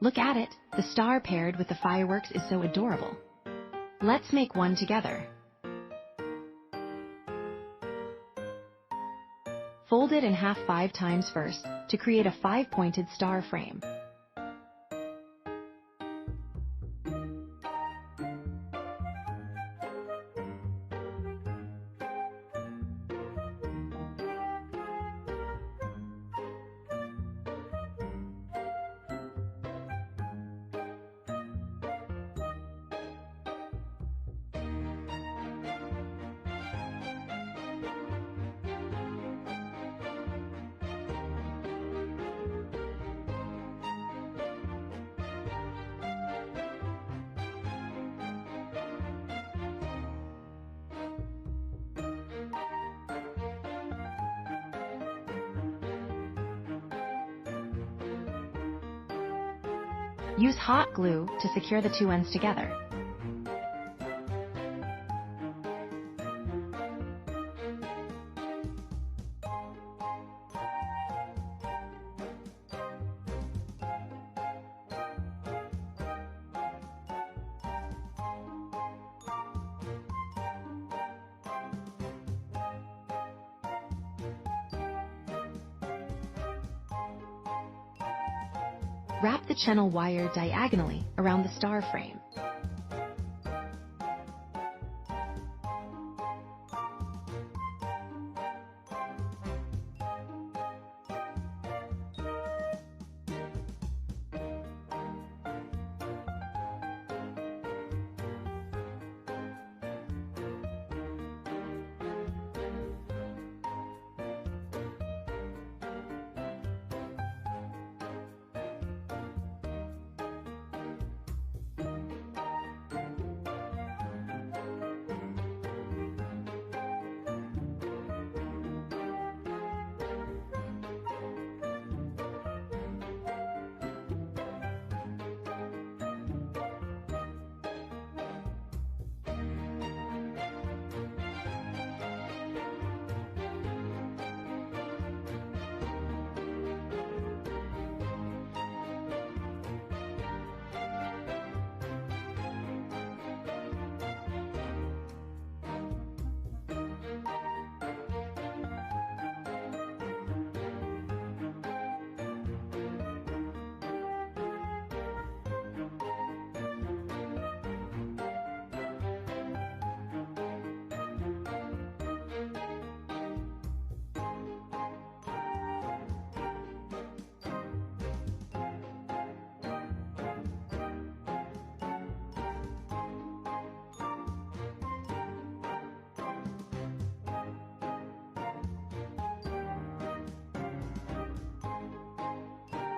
Look at it, the star paired with the fireworks is so adorable. Let's make one together. Fold it in half 5 times first to create a 5-pointed star frame. Use hot glue to secure the 2 ends together. Wrap the channel wire diagonally around the star frame.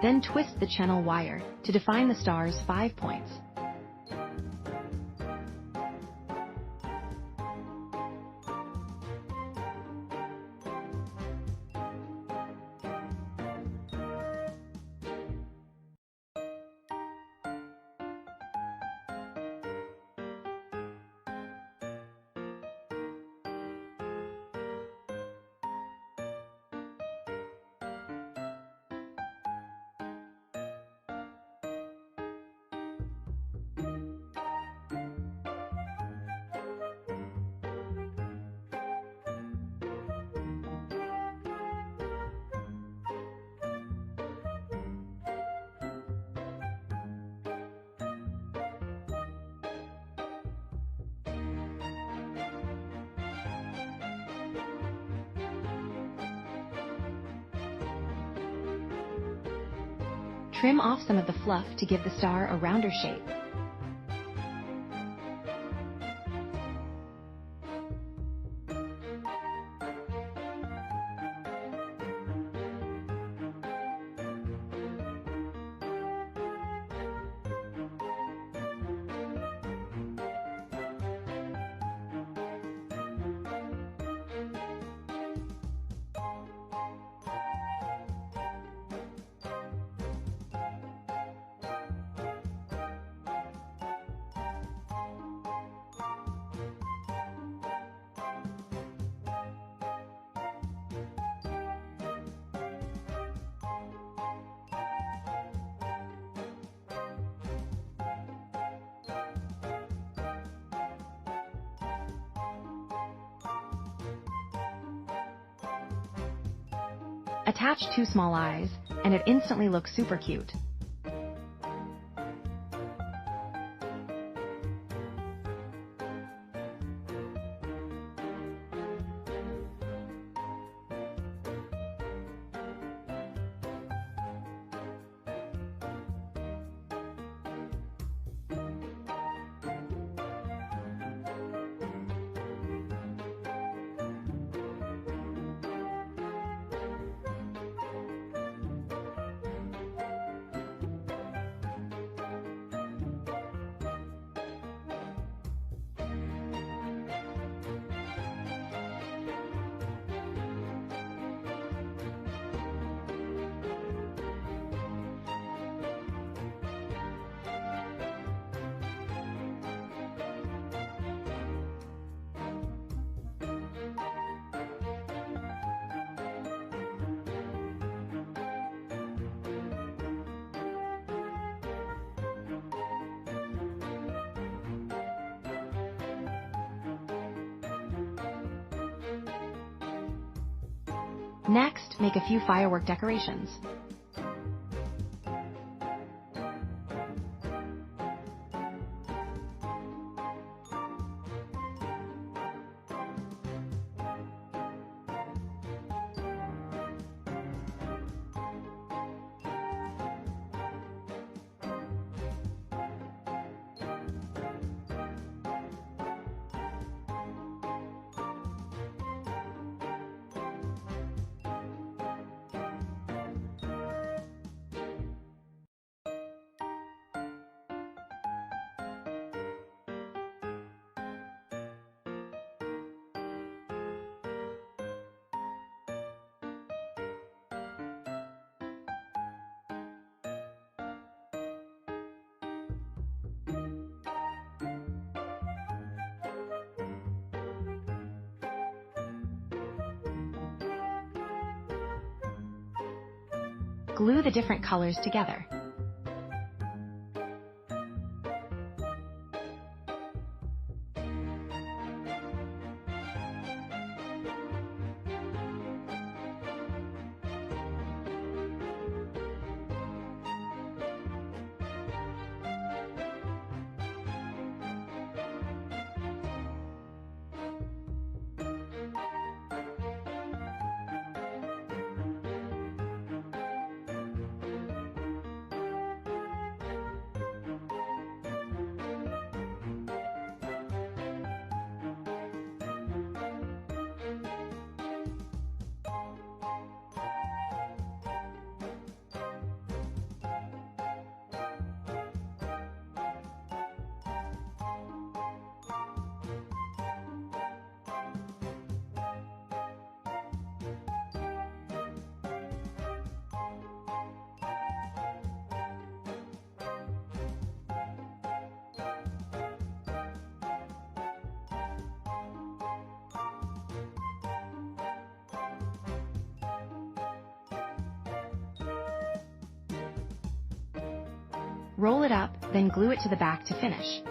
Then twist the channel wire to define the star's 5 points. Trim off some of the fluff to give the star a rounder shape. Attach 2 small eyes, and it instantly looks super cute. Next, make a few firework decorations. Glue the different colors together. Roll it up, then glue it to the back to finish.